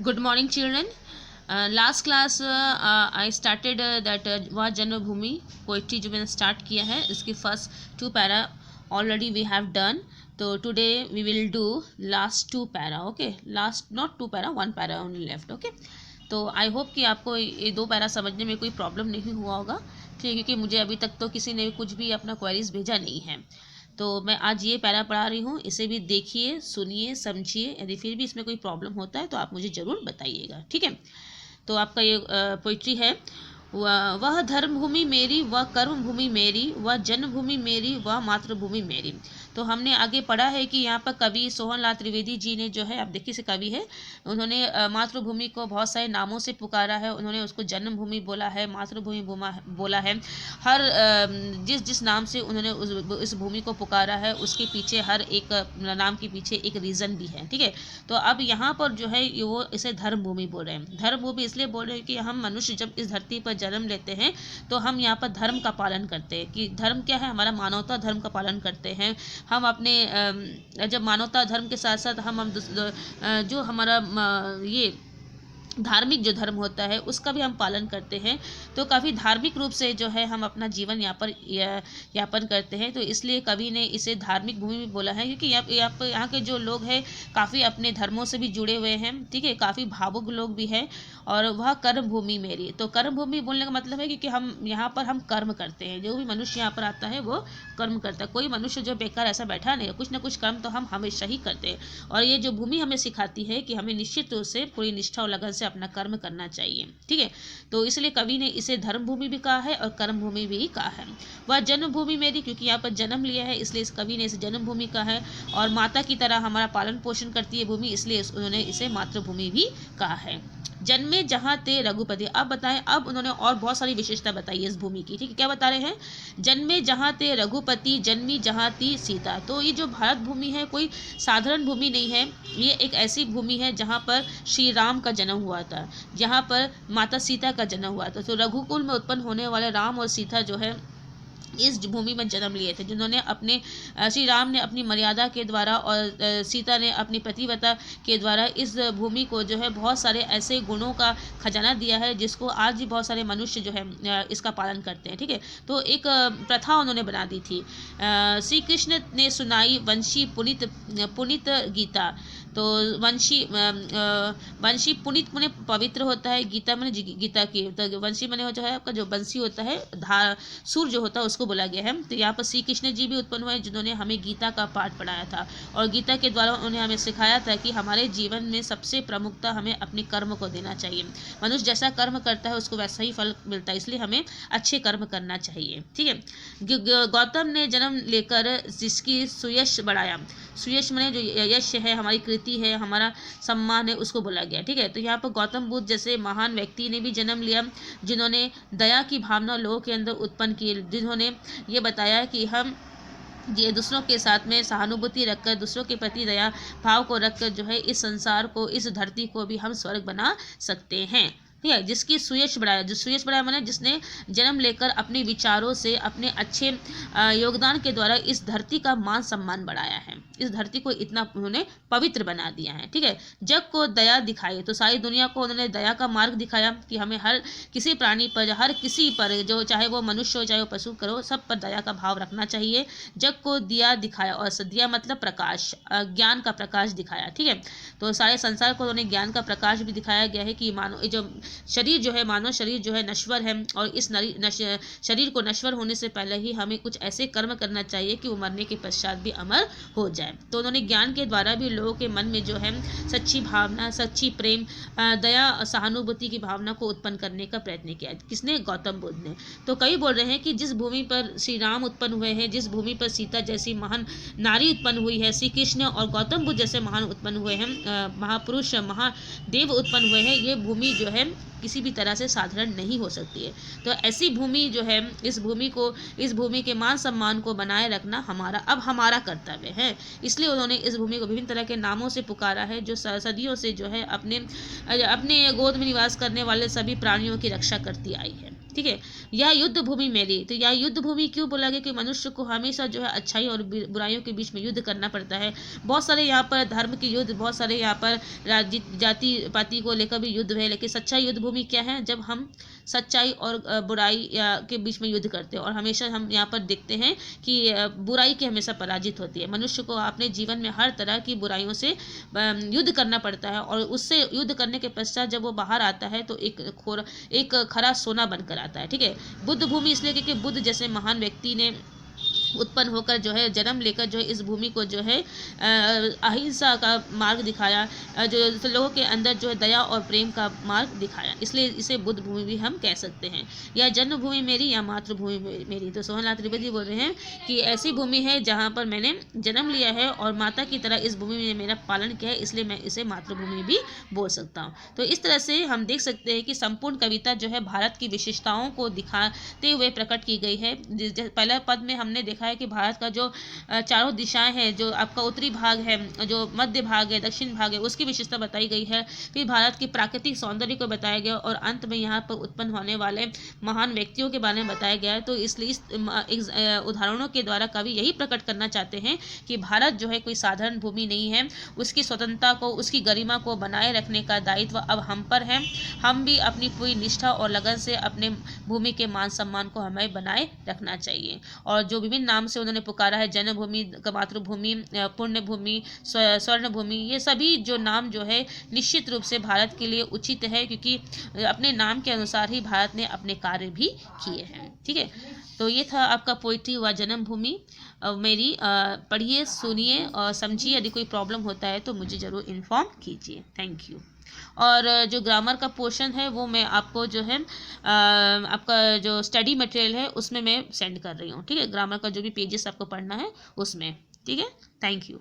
Good morning, children. Last class I started that वह जन्मभूमि poetry जो मैंने स्टार्ट किया है इसकी first 2 para already we have done. तो today we will do last 2 para. Okay, last not 2 para, 1 para only left. Okay, तो I hope कि आपको ये 2 पैरा समझने में कोई प्रॉब्लम नहीं हुआ होगा, ठीक है, क्योंकि मुझे अभी तक तो किसी ने कुछ भी अपना क्वेरीज भेजा नहीं है. तो मैं आज ये पैरा पढ़ा रही हूँ, इसे भी देखिए, सुनिए, समझिए. यदि फिर भी इसमें कोई प्रॉब्लम होता है तो आप मुझे ज़रूर बताइएगा, ठीक है. तो आपका ये पोइट्री है. वह धर्मभूमि मेरी, वह कर्मभूमि मेरी, वह जन्मभूमि मेरी, वह मातृभूमि मेरी. तो हमने आगे पढ़ा है कि यहाँ पर कवि सोहनलाल त्रिवेदी जी ने जो है, आप देखिए से कवि है, उन्होंने मातृभूमि को बहुत सारे नामों से पुकारा है. उन्होंने उसको जन्मभूमि बोला है, मातृभूमि बोला है. हर जिस जिस नाम से उन्होंने इस भूमि को पुकारा है उसके पीछे, हर एक नाम के पीछे एक रीज़न भी है, ठीक है. तो अब यहाँ पर जो है वो इसे धर्मभूमि बोल रहे हैं. धर्मभूमि इसलिए बोल रहे हैं कि हम मनुष्य जब इस धरती पर जन्म लेते हैं तो हम यहाँ पर धर्म का पालन करते हैं. कि धर्म क्या है? हमारा मानवता धर्म का पालन करते हैं. हम अपने जब मानवता धर्म के साथ साथ हम जो हमारा ये धार्मिक जो धर्म होता है उसका भी हम पालन करते हैं. तो काफ़ी धार्मिक रूप से जो है हम अपना जीवन यापन करते हैं. तो इसलिए कवि ने इसे धार्मिक भूमि भी बोला है, क्योंकि यहाँ के जो लोग हैं काफ़ी अपने धर्मों से भी जुड़े हुए हैं, ठीक है, काफ़ी भावुक लोग भी हैं. और वह कर्म भूमि मेरी. तो कर्म भूमि बोलने का मतलब है क्योंकि हम यहाँ पर हम कर्म करते हैं. जो भी मनुष्य यहाँ पर आता है वो कर्म करता है. कोई मनुष्य जो बेकार ऐसा बैठा नहीं है, कुछ ना कुछ कर्म तो हम हमेशा ही करते हैं. और ये जो भूमि हमें सिखाती है कि हमें निश्चित रूप से पूरी निष्ठा और लगन से अपना कर्म करना चाहिए, ठीक है. तो इसलिए कवि ने इसे धर्म भूमि भी कहा है और कर्म भूमि भी कहा है. वह जन्मभूमि मेरी, क्योंकि यहाँ पर जन्म लिया है इसलिए इस कवि ने इसे जन्मभूमि कहा है. और माता की तरह हमारा पालन पोषण करती है भूमि, इसलिए उन्होंने इसे मातृभूमि भी कहा है. जन्मे जहाँ ते रघुपति. अब बताएं, अब उन्होंने और बहुत सारी विशेषता बताई है इस भूमि की, ठीक है. क्या बता रहे हैं? जन्मे जहाँ ते रघुपति, जन्मी जहाँ ती सीता. तो ये जो भारत भूमि है कोई साधारण भूमि नहीं है. ये एक ऐसी भूमि है जहाँ पर श्री राम का जन्म हुआ था, जहाँ पर माता सीता का जन्म हुआ था. तो रघुकुल में उत्पन्न होने वाले राम और सीता जो है इस भूमि में जन्म लिए थे, जिन्होंने अपने श्री राम ने अपनी मर्यादा के द्वारा और सीता ने अपनी पतिव्रता के द्वारा इस भूमि को जो है बहुत सारे ऐसे गुणों का खजाना दिया है जिसको आज भी बहुत सारे मनुष्य जो है इसका पालन करते हैं, ठीक है. तो एक प्रथा उन्होंने बना दी थी. श्री कृष्ण ने सुनाई वंशी पुनित गीता. तो वंशी पुनित माने पवित्र होता है, गीता माने गीता की. तो वंशी माने जो है आपका जो बंसी होता है, सुर जो होता है उसको बोला गया है. तो यहाँ पर श्री कृष्ण जी भी उत्पन्न हुए जिन्होंने हमें गीता का पाठ पढ़ाया था. और गीता के द्वारा उन्होंने हमें सिखाया था कि हमारे जीवन में सबसे प्रमुखता हमें अपने कर्म को देना चाहिए. मनुष्य जैसा कर्म करता है उसको वैसा ही फल मिलता है, इसलिए हमें अच्छे कर्म करना चाहिए, ठीक है. गौतम ने जन्म लेकर जिसकी सुयश बढ़ाया. सुयश माने जो यश है, हमारी कृति है, हमारा सम्मान है, उसको बोला गया, ठीक है. तो यहाँ पर गौतम बुद्ध जैसे महान व्यक्ति ने भी जन्म लिया, जिन्होंने दया की भावना लोगों के अंदर उत्पन्न की, जिन्होंने ये बताया कि हम ये दूसरों के साथ में सहानुभूति रखकर, दूसरों के प्रति दया भाव को रखकर जो है इस संसार को, इस धरती को भी हम स्वर्ग बना सकते हैं, ठीक है. जिसकी सुयश बढ़ाया. जो सुयश बढ़ाया माने जिसने जन्म लेकर अपने विचारों से, अपने अच्छे योगदान के द्वारा इस धरती का मान सम्मान बढ़ाया है, इस धरती को इतना उन्होंने पवित्र बना दिया है, ठीक है. जग को दया दिखाई. तो सारी दुनिया को उन्होंने दया का मार्ग दिखाया कि हमें हर किसी प्राणी पर, हर किसी पर, जो चाहे वो मनुष्य हो चाहे वो पशु करो, सब पर दया का भाव रखना चाहिए. जग को दिया दिखाया. और दिया मतलब प्रकाश, ज्ञान का प्रकाश दिखाया, ठीक है. तो सारे संसार को उन्होंने ज्ञान का प्रकाश भी दिखाया गया है कि मानो जो शरीर जो है, मानव शरीर जो है नश्वर है, और इस शरीर को नश्वर होने से पहले ही हमें कुछ ऐसे कर्म करना चाहिए कि वो मरने के पश्चात भी अमर हो जाए. तो उन्होंने ज्ञान के द्वारा भी लोगों के मन में जो है सच्ची भावना, सच्ची प्रेम, दया, सहानुभूति की भावना को उत्पन्न करने का प्रयत्न किया. किसने? गौतम बुद्ध ने. तो कई बोल रहे हैं कि जिस भूमि पर श्री राम उत्पन्न हुए हैं, जिस भूमि पर सीता जैसी महान नारी उत्पन्न हुई है, श्री कृष्ण और गौतम बुद्ध जैसे महान उत्पन्न हुए हैं, महापुरुष महादेव उत्पन्न हुए हैं, ये भूमि जो है किसी भी तरह से साधारण नहीं हो सकती है. तो ऐसी भूमि जो है, इस भूमि के मान सम्मान को बनाए रखना हमारा कर्तव्य है. इसलिए उन्होंने इस भूमि को विभिन्न तरह के नामों से पुकारा है, जो सदियों से जो है अपने गोद में निवास करने वाले सभी प्राणियों की रक्षा करती आई है. ठीक है। यह युद्ध भूमि मेरी, तो यह युद्ध भूमि क्यों बोला गया कि मनुष्य को हमेशा जो है अच्छाई और बुराइयों के बीच में युद्ध करना पड़ता है। बहुत सारे यहाँ पर धर्म के युद्ध, बहुत सारे यहाँ पर जाति पाति को लेकर भी युद्ध है, लेकिन सच्चाई युद्ध भूमि क्या है, जब हम सच्चाई और बुराई के बीच में युद्ध करते हैं। और हमेशा हम यहाँ पर देखते हैं कि बुराई की हमेशा पराजित होती है। मनुष्य को अपने जीवन में हर तरह की बुराइयों से युद्ध करना पड़ता है, और उससे युद्ध करने के पश्चात जब वो बाहर आता है तो एक खरा सोना बनकर आता है। ठीक है। बुद्ध भूमि इसलिए क्योंकि बुद्ध जैसे महान व्यक्ति ने उत्पन्न होकर जो है जन्म लेकर जो है इस भूमि को जो है अहिंसा का मार्ग दिखाया, जो लोगों के अंदर जो है दया और प्रेम का मार्ग दिखाया, इसलिए इसे बुद्ध भूमि भी हम कह सकते हैं। यह जन्मभूमि मेरी या मातृभूमि मेरी। तो सोहनलाल त्रिवेदी बोल रहे हैं कि ऐसी भूमि है जहाँ पर मैंने जन्म लिया है और माता की तरह इस भूमि में मेरा पालन किया है, इसलिए मैं इसे मातृभूमि भी बोल सकता हूँ। तो इस तरह से हम देख सकते हैं कि संपूर्ण कविता जो है भारत की विशेषताओं को दिखाते हुए प्रकट की गई है। पहला पद में हमने देखा है कि भारत का जो चारों दिशाएं हैं, जो आपका उत्तरी भाग है, जो मध्य भाग है, दक्षिण भाग है, उसकी विशेषता बताई गई है। फिर भारत की प्राकृतिक सौंदर्य को बताया गया और अंत में यहाँ पर उत्पन्न होने वाले महान व्यक्तियों के बारे में बताया गया है। तो इसलिए इस उदाहरणों के द्वारा कवि यही प्रकट करना चाहते हैं कि भारत जो है कोई साधारण भूमि नहीं है, उसकी स्वतंत्रता को, उसकी गरिमा को बनाए रखने का दायित्व अब हम पर है। हम भी अपनी पूरी निष्ठा और लगन से अपने भूमि के मान सम्मान को हमें बनाए रखना चाहिए। और जो विभिन्न नाम से उन्होंने पुकारा है, जन्मभूमि, मातृभूमि, पुण्य भूमि, स्वर्ण भूमि, ये सभी जो नाम जो है निश्चित रूप से भारत के लिए उचित है, क्योंकि अपने नाम के अनुसार ही भारत ने अपने कार्य भी किए हैं। ठीक है। तो ये था आपका पोइट्री व जन्मभूमि मेरी। पढ़िए, सुनिए और समझिए। यदि कोई प्रॉब्लम होता है तो मुझे ज़रूर इन्फॉर्म कीजिए। Thank you. और जो ग्रामर का पोर्शन है वो मैं आपको जो है आपका जो स्टडी मटेरियल है उसमें मैं सेंड कर रही हूँ। ठीक है। ग्रामर का जो भी पेजेस आपको पढ़ना है उसमें। ठीक है। Thank you.